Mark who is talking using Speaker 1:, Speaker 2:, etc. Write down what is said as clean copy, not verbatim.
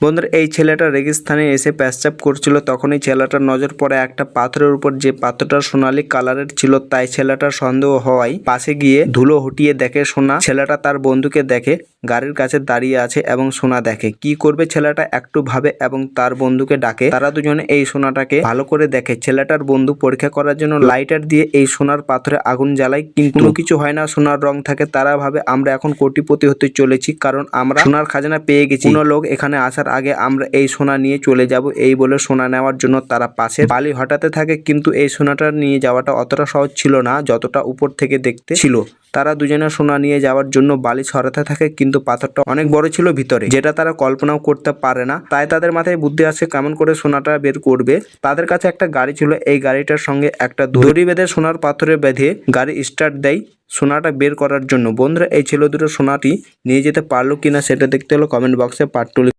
Speaker 1: বন্ধুরা এই ছেলেটা রেগিস্থানে এসে পেশাব করছিল, তখনই ছেলেটার নজর পড়ে একটা পাথরের উপর, যে পাথরটা সোনালী কালারের ছিল। তাই ছেলেটার সন্দেহ হওয়ায় পাশে গিয়ে ধুলো হটিয়ে দেখে সোনা। ছেলেটা তার বন্ধুকে দেখে গাড়ির কাছে দাঁড়িয়ে আছে এবং সোনা দেখে। কি করবে ছেলেটা একটু ভাবে এবং তার বন্ধুকে ডাকে। তারা দুজনে এই সোনাটাকে ভালো করে দেখে। ছেলেটার বন্ধু পরীক্ষা করার জন্য লাইটার দিয়ে এই সোনার পাথরে আগুন জ্বালায়, কিন্তু কোনো কিছু হয় না, সোনার রং থাকে। তারা ভাবে আমরা এখন কোটিপতি হতে চলেছি, কারণ আমরা সোনার খাজানা পেয়ে গেছি। কোনো লোক এখানে আসার আগে আমরা এই সোনা নিয়ে চলে যাব। এই বলে সোনা নেওয়ার জন্য তারা পাশে বালি হটাতে থাকে, কিন্তু এই সোনাটা নিয়ে যাওয়াটা অতটা সহজ ছিল না যতটা উপর থেকে দেখতে ছিল। তারা দুজনে সোনা নিয়ে যাওয়ার জন্য বালি ছড়াতে থাকে, কিন্তু পাথরটা অনেক বড় ছিল ভিতরে, যেটা তারা কল্পনাও করতে পারে না। তাই তাদের মাথায় বুদ্ধি আসে কেমন করে সোনাটা বের করবে। তাদের কাছে একটা গাড়ি ছিল, এই গাড়িটার সঙ্গে একটা দড়ি বেঁধে সোনার পাথরে বেঁধে গাড়ি স্টার্ট দেয় সোনাটা বের করার জন্য। বন্ধুরা এই ছেলে দুটো সোনাটি নিয়ে যেতে পারলো কিনা সেটা দেখতে হলো কমেন্ট বক্সে পার্ট 2